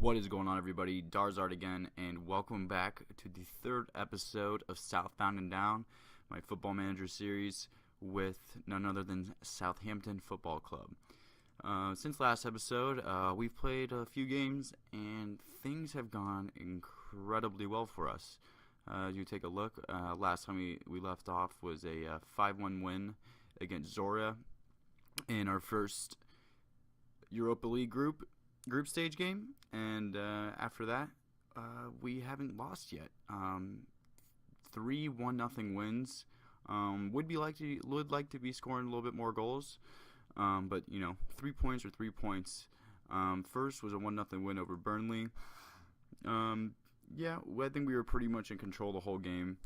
What is going on, everybody? Darzard again, and welcome back to the third episode of Southbound and Down, my football manager series with none other than Southampton Football Club. Since last episode, we've played a few games, and things have gone incredibly well for us. As you take a look, last time we left off was a 5-1 win against Zorya in our first Europa League group stage game, and after that, we haven't lost yet. 3 1-0 wins. Would like to be scoring a little bit more goals, but 3 points are 3 points. First was a 1-0 win over Burnley. I think we were pretty much in control the whole game.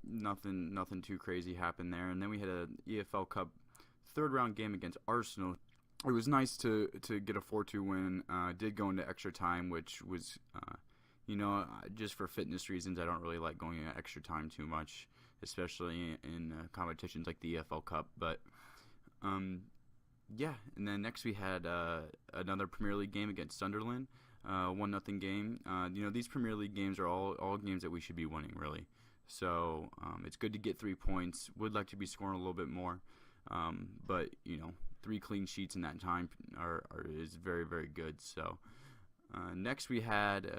Nothing too crazy happened there, and then we had a EFL Cup third round game against Arsenal. It was nice to get a 4-2 win. Did go into extra time, which was, just for fitness reasons, I don't really like going into extra time too much, especially in competitions like the EFL Cup. But, and then next we had another Premier League game against Sunderland, 1-0 game. These Premier League games are all games that we should be winning, really. So it's good to get 3 points. Would like to be scoring a little bit more, but 3 clean sheets in that time is very, very good. So next we had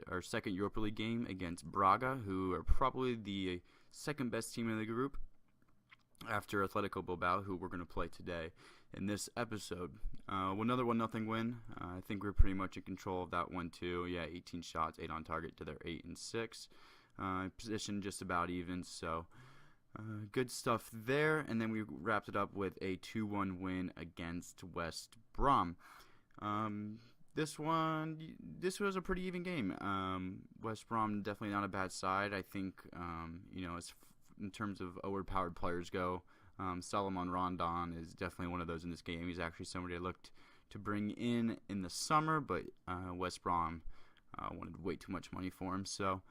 our second Europa League game against Braga, who are probably the second best team in the group after Atletico Bilbao, who we're going to play today in this episode. Another 1-0 win. I think we're pretty much in control of that one too. 18 shots, 8 on target to their 8 and 6. Position just about even, so good stuff there. And then we wrapped it up with a 2-1 win against West Brom. This was a pretty even game. West Brom definitely not a bad side. I think as in terms of overpowered players go, Salomon Rondon is definitely one of those in this game. He's actually somebody I looked to bring in the summer, but West Brom wanted way too much money for him. So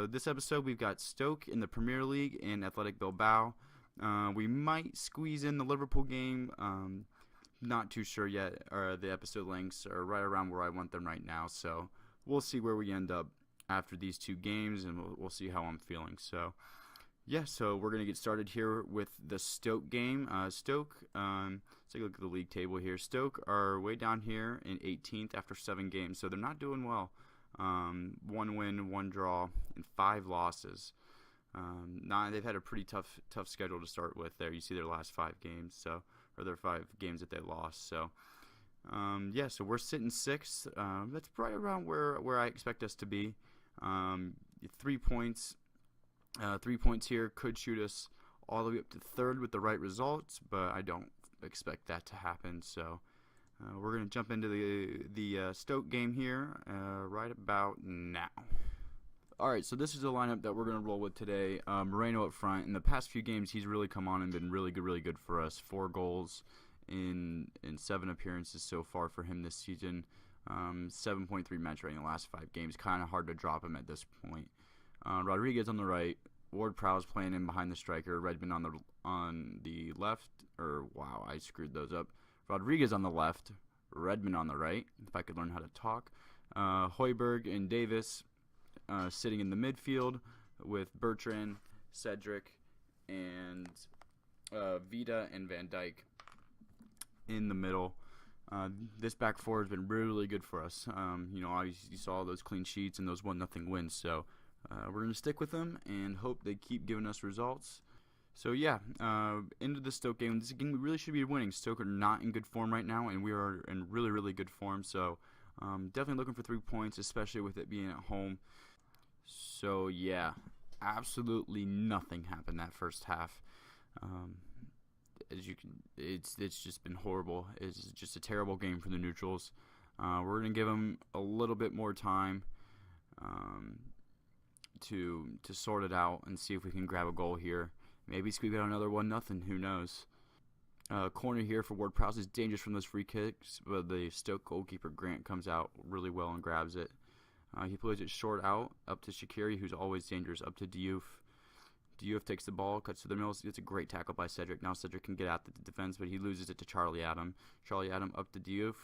this episode we've got Stoke in the Premier League and Athletic Bilbao. We might squeeze in the Liverpool game. Not too sure yet. The episode lengths are right around where I want them right now. So we'll see where we end up after these 2 games, and we'll see how I'm feeling. So we're going to get started here with the Stoke game. Stoke, let's take a look at the league table here. Stoke are way down here in 18th after 7 games, so they're not doing well. 1 win, 1 draw, and 5 losses. They've had a pretty tough schedule to start with there. You see their last 5 games, or their 5 games that they lost. So, so we're sitting 6th. That's right around where I expect us to be. 3 points. 3 points here could shoot us all the way up to 3rd with the right results, but I don't expect that to happen. So we're going to jump into the Stoke game here right about now. All right, so this is the lineup that we're going to roll with today. Moreno up front. In the past few games, he's really come on and been really good for us. 4 goals in 7 appearances so far for him this season. 7.3 match rating in the last 5 games. Kind of hard to drop him at this point. Rodriguez on the right. Ward-Prowse playing in behind the striker. Redmond on the left. I screwed those up. Rodriguez on the left. Redmond on the right, if I could learn how to talk. Højbjerg and Davis sitting in the midfield with Bertrand, Cedric, and Vida and Van Dijk in the middle. This back four has been really good for us. Obviously you saw those clean sheets and those 1-0 wins, so we're going to stick with them and hope they keep giving us results. So into the Stoke game. This game we really should be winning. Stoke are not in good form right now, and we are in really good form. So definitely looking for 3 points, especially with it being at home. So absolutely nothing happened that first half. It's just been horrible. It's just a terrible game for the neutrals. We're gonna give them a little bit more time to sort it out and see if we can grab a goal here. Maybe squeak out another 1-0. Who knows? Corner here for Ward-Prowse is dangerous from those free kicks, but the Stoke goalkeeper Grant comes out really well and grabs it. He plays it short out up to Shaqiri, who's always dangerous, up to Diouf. Diouf takes the ball, cuts to the middle. It's a great tackle by Cedric. Now Cedric can get out the defense, but he loses it to Charlie Adam. Charlie Adam up to Diouf,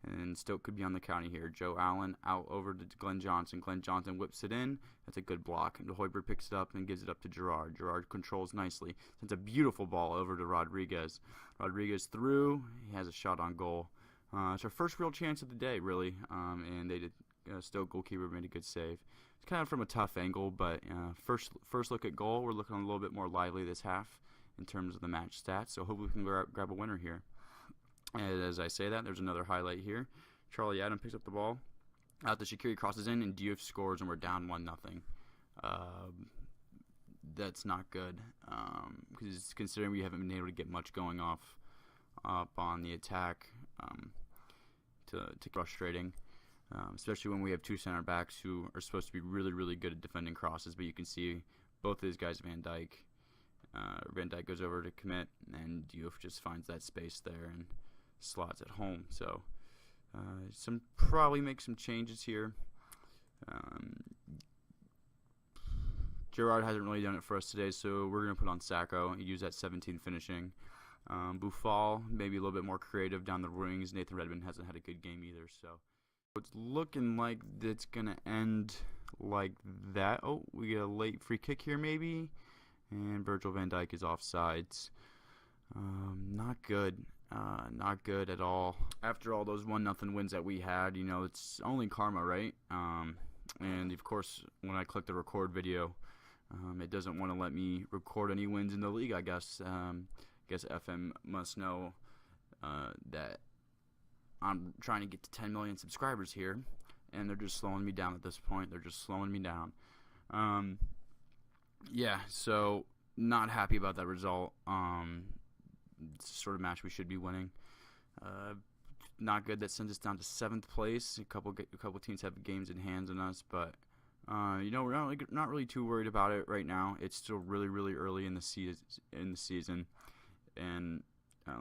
and Stoke could be on the counter here. Joe Allen out over to Glenn Johnson. Glenn Johnson whips it in. That's a good block. And Hoiberg picks it up and gives it up to Gerard. Gerard controls nicely. Sends a beautiful ball over to Rodriguez. Rodriguez through. He has a shot on goal. It's our first real chance of the day, really. And they did. Stoke goalkeeper made a good save. It's kind of from a tough angle, but first look at goal, we're looking a little bit more lively this half in terms of the match stats. So hopefully we can grab a winner here. And as I say that, there's another highlight here. Charlie Adam picks up the ball. Out the Shaqiri crosses in, and Diouf scores, and we're down 1-0. That's not good, because considering we haven't been able to get much going up on the attack, to frustrating, especially when we have two center backs who are supposed to be really, really good at defending crosses. But you can see both of these guys, Van Dijk goes over to commit, and Diouf just finds that space there and slots at home. So probably make some changes here. Gerard hasn't really done it for us today, so we're going to put on Sacco and use that 17 finishing. Boufal maybe a little bit more creative down the wings. Nathan Redmond hasn't had a good game either, so it's looking like it's going to end like that. Oh, we get a late free kick here maybe, and Virgil van Dijk is offsides. Not good. Not good at all. After all those 1-0 wins that we had, it's only karma, right? And of course, when I click the record video, it doesn't want to let me record any wins in the league, I guess. I guess FM must know that I'm trying to get to 10 million subscribers here, and they're just slowing me down at this point. They're just slowing me down. Yeah, so not happy about that result. It's the sort of match we should be winning. Not good. That sends us down to 7th place. A couple teams have games in hands on us, but we're not really too worried about it right now. It's still really, really early in the season, and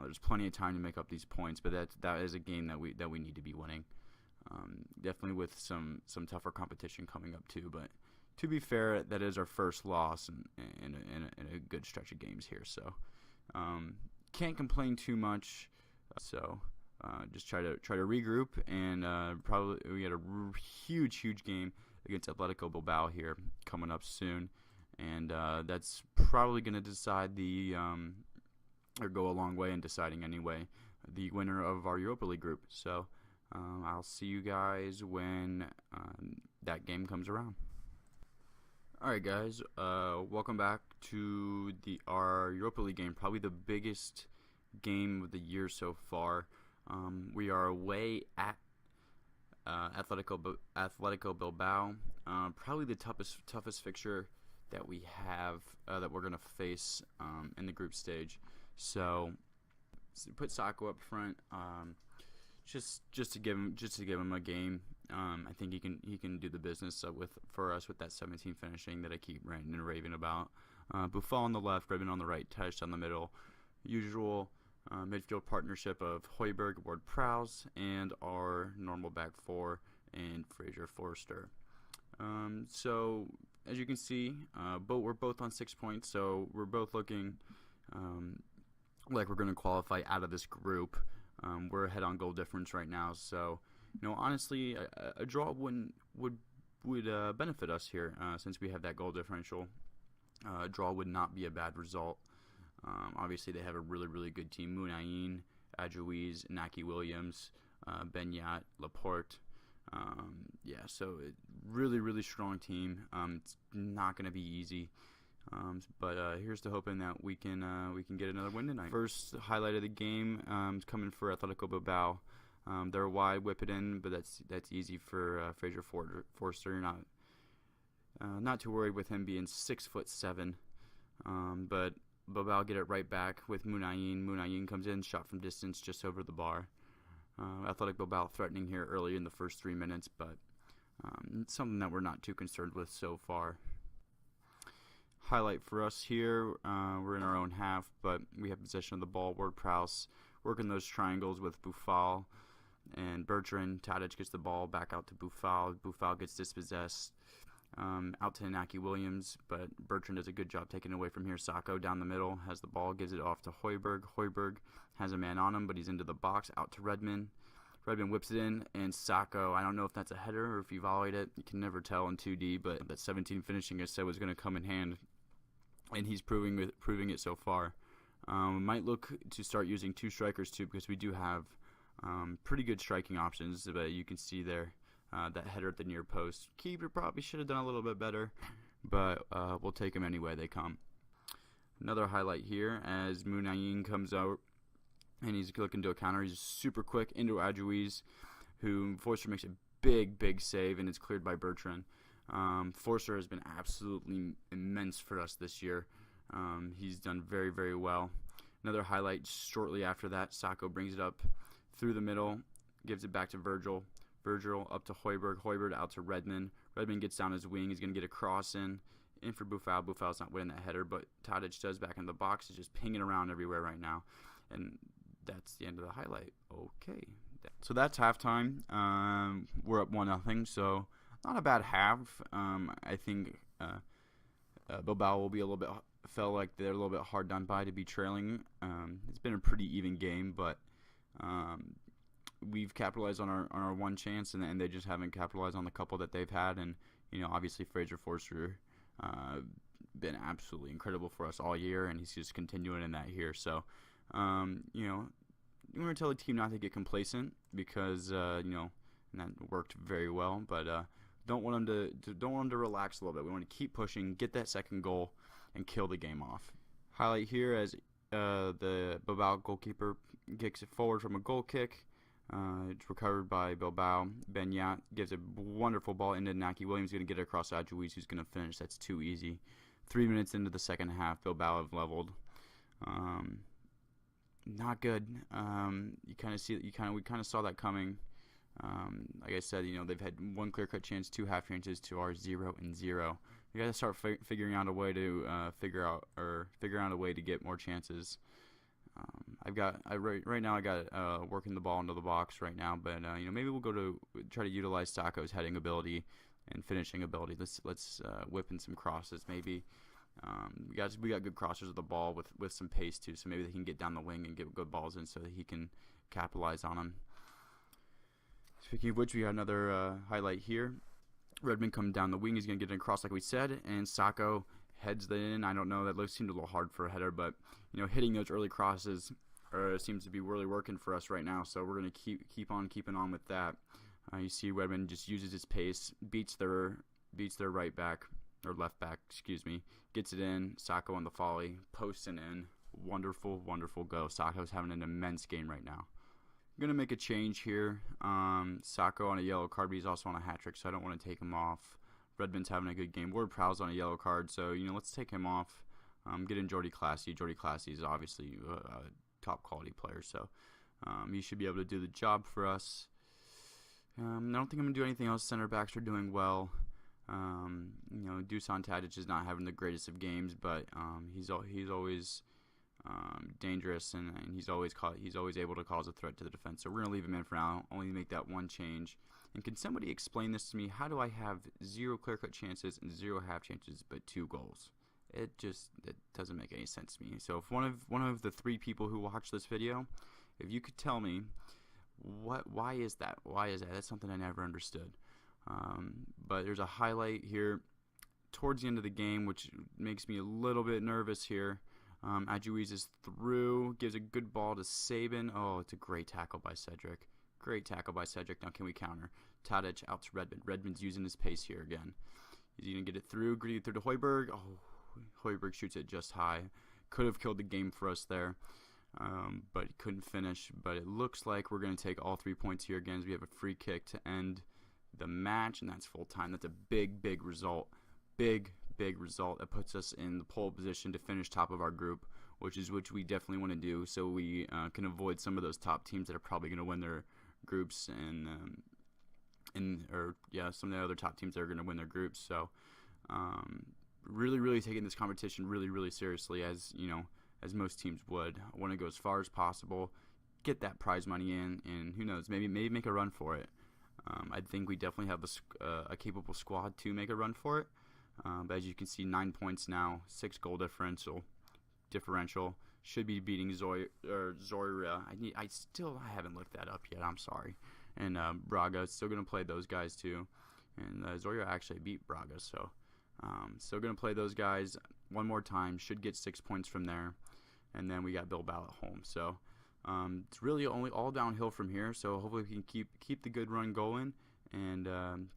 there's plenty of time to make up these points. But that is a game that we need to be winning. Definitely with some tougher competition coming up too. But to be fair, that is our first loss in a good stretch of games here. So can't complain too much. So just try to regroup, and probably we had a huge game against Atletico Bilbao here coming up soon, and that's probably going to decide or go a long way in deciding anyway the winner of our Europa League group. So I'll see you guys when that game comes around. Alright guys, welcome back to our Europa League game, probably the biggest game of the year so far. We are away at Atletico Bilbao, probably the toughest fixture that we have that we're going to face in the group stage. So put Sacco up front, just to give him a game. I think he can do the business for us with that 17 finishing that I keep ranting and raving about. Boufal on the left, Redmond on the right, Tesh on the middle. Usual midfield partnership of Hoiberg, Ward-Prowse, and our normal back four and Fraser Forster. So as you can see, we're both on 6 points, so we're both looking like we're going to qualify out of this group. We're ahead on goal difference right now, so honestly, a draw would benefit us here since we have that goal differential. A draw would not be a bad result. Obviously, they have a really, really good team. Munayin, Adjouiz, Naki Williams, Benyat, Laporte. So really, really strong team. It's not going to be easy. But here's to hoping that we can get another win tonight. First highlight of the game is coming for Atletico Bilbao. They're wide, whip it in, but that's easy for Fraser Forster. Not too worried with him being 6'7", but Bilbao get it right back with Munayin. Munayin comes in, shot from distance, just over the bar. Athletic Bilbao threatening here early in the first 3 minutes, but it's something that we're not too concerned with so far. Highlight for us here, we're in our own half, but we have possession of the ball. Ward-Prowse working those triangles with Boufal and Bertrand. Tadic gets the ball back out to Boufal. Boufal gets dispossessed out to Naki Williams, but Bertrand does a good job taking it away from here. Sacco down the middle has the ball, gives it off to Hoiberg. Hoiberg has a man on him, but he's into the box, out to Redmond. Redmond whips it in, and Sacco, I don't know if that's a header or if he volleyed it. You can never tell in 2D, but that 17 finishing I said was going to come in hand, and he's proving it so far. Might look to start using 2 strikers too, because we do have pretty good striking options. But you can see there that header at the near post. Keeper probably should have done a little bit better, but we'll take them anyway. They come. Another highlight here as Munayin comes out, and he's looking to a counter. He's super quick into Adjuiz, who Forster makes a big save, and it's cleared by Bertrand. Forster has been absolutely immense for us this year. He's done very well. Another highlight shortly after that, Sacco brings it up through the middle, gives it back to Virgil. Virgil up to Højbjerg. Højbjerg out to Redmond. Redmond gets down his wing. He's going to get a cross in for Buffal. Buffal's not winning that header, but Tadic does back in the box. He's just pinging around everywhere right now. And that's the end of the highlight. Okay. So that's halftime. We're up 1-0, so not a bad half. I think Bilbao will be a little bit, felt like they're a little bit hard done by to be trailing. It's been a pretty even game, but we've capitalized on our one chance, and they just haven't capitalized on the couple that they've had. And, obviously Fraser Forster been absolutely incredible for us all year, and he's just continuing in that here. So, you want to tell the team not to get complacent because, and that worked very well. But don't want them to relax a little bit. We want to keep pushing, get that second goal, and kill the game off. Highlight here as the Bilbao goalkeeper kicks it forward from a goal kick. It's recovered by Bilbao. Benyat gives a wonderful ball into Naki Williams. Going to get it across Adjuiz, who's going to finish. That's too easy. 3 minutes into the second half, Bilbao have leveled. Not good. We kind of saw that coming. Like I said, they've had one clear-cut chance, 2 half chances to our 0 and 0. You got to start figuring out a way to figure out a way to get more chances. Right now I got working the ball into the box right now, but maybe we'll go to try to utilize Sacco's heading ability and finishing ability. Let's whip in some crosses maybe. We got good crossers of the ball with some pace too, so maybe they can get down the wing and get good balls in so that he can capitalize on them. Speaking of which, we got another highlight here. Redmond come down the wing. He's going to get it across like we said, and Sacco heads that in. I don't know. That seemed a little hard for a header, but hitting those early crosses seems to be really working for us right now. So we're going to keep on keeping on with that. You see Redmond just uses his pace, beats their right back or left back, gets it in. Sacco on the volley, posts and in. Wonderful go. Sacco's having an immense game right now. I'm going to make a change here. Sacco on a yellow card, but he's also on a hat trick, so I don't want to take him off. Redmond's having a good game. Ward-Prowse on a yellow card, so let's take him off. Get in Jordy Classy. Jordy Classy is obviously a top quality player, so he should be able to do the job for us. I don't think I'm going to do anything else. Center backs are doing well. Dusan Tadic is not having the greatest of games, but he's always dangerous, and he's always able to cause a threat to the defense. So we're going to leave him in for now, only make that one change. And can somebody explain this to me? How do I have 0 clear-cut chances and 0 half chances but 2 goals? It doesn't make any sense to me. So if one of the 3 people who watch this video, if you could tell me why is that? That's something I never understood. But there's a highlight here towards the end of the game, which makes me a little bit nervous here. Adjuiz is through, gives a good ball to Sabin. Oh, it's a great tackle by Cedric. Great tackle by Cedric. Now can we counter? Tadic out to Redmond. Redmond's using his pace here again. He's going to get it through. Gritty through to Højbjerg. Oh, Højbjerg shoots it just high. Could have killed the game for us there, but he couldn't finish. But it looks like we're going to take all 3 points here again as we have a free kick to end the match, and that's full time. That's a big result. Big result that puts us in the pole position to finish top of our group, which we definitely want to do, so we can avoid some of those top teams that are probably going to win their groups, and some of the other top teams that are going to win their groups. So really taking this competition really seriously, as most teams would. I want to go as far as possible, get that prize money in, and who knows, maybe make a run for it. I think we definitely have a capable squad to make a run for it. But as you can see, 9 points now, 6 goal differential. should be beating Zoria. I haven't looked that up yet. I'm sorry. And Braga still gonna play those guys too. And Zoria actually beat Braga, so still gonna play those guys one more time. Should get 6 points from there. And then we got Bilbao at home. So it's really only all downhill from here. So hopefully we can keep the good run going and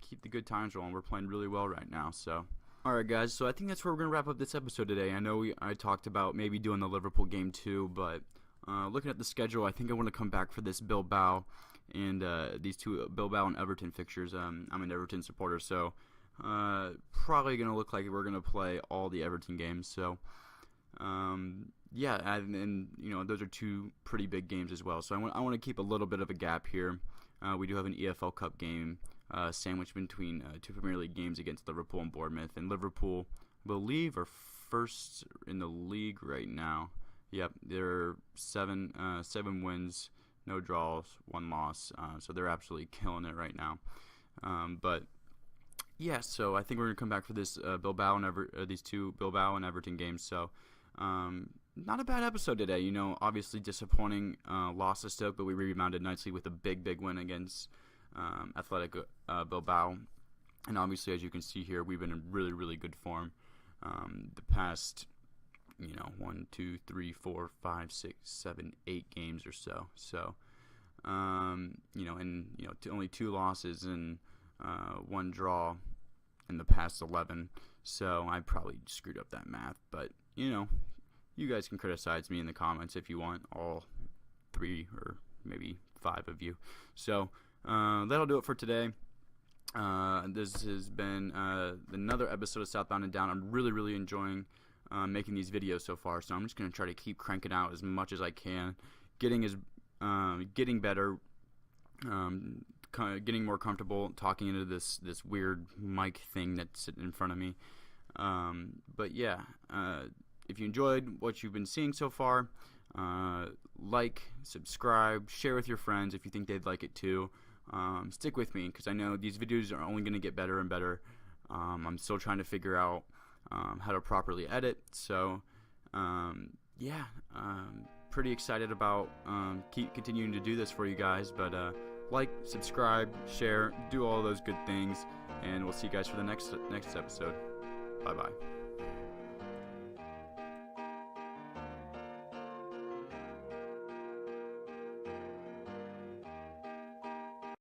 keep the good times rolling. We're playing really well right now. So alright guys, so I think that's where we're going to wrap up this episode today. I know I talked about maybe doing the Liverpool game too, but looking at the schedule, I think I want to come back for this Bilbao and these two Bilbao and Everton fixtures. I'm an Everton supporter, so probably going to look like we're going to play all the Everton games. So yeah, and you know, those are two pretty big games as well. So I want to keep a little bit of a gap here. We do have an EFL Cup game sandwiched between two Premier League games against Liverpool and Bournemouth. And Liverpool, I believe, are first in the league right now. Yep, they're seven wins, no draws, 1 loss. So they're absolutely killing it right now. But yeah, so I think we're gonna come back for this these two Bilbao and Everton games. So not a bad episode today. You know, obviously disappointing loss to Stoke, but we rebounded nicely with a big win against Athletic Bilbao. And obviously, as you can see here, we've been in really good form the past, 1, 2, 3, 4, 5, 6, 7, 8 games or so. So, only 2 losses and 1 draw in the past 11. So I probably screwed up that math, but you guys can criticize me in the comments if you want, all 3 or maybe 5 of you. So that'll do it for today. This has been another episode of Southbound and Down. I'm really enjoying making these videos so far, so I'm just going to try to keep cranking out as much as I can, getting better, getting more comfortable talking into this weird mic thing that's sitting in front of me. But yeah, if you enjoyed what you've been seeing so far, like, subscribe, share with your friends if you think they'd like it too. Stick with me, because I know these videos are only going to get better and better. I'm still trying to figure out how to properly edit. So yeah, pretty excited about keep continuing to do this for you guys. But like, subscribe, share, do all those good things, and we'll see you guys for the next episode. Bye bye.